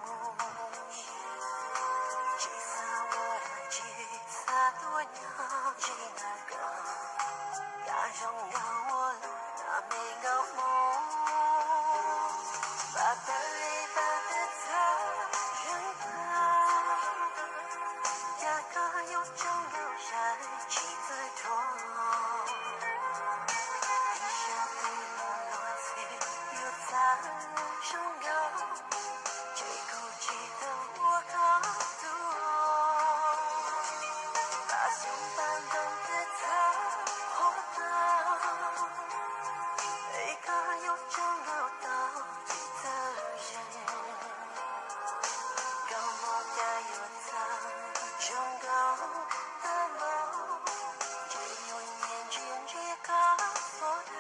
目。吉萨我的吉萨多鸟，吉那个大声让我那没个梦，把的里把的他人吧，压个有张有山气在痛。在上高，这口气的我高度，把心翻动的他活到，一个有张有道的人，高莫该有他中高的梦，只有眼睛一个所有。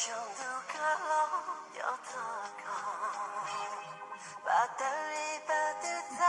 程度高要多高？把的里把的他。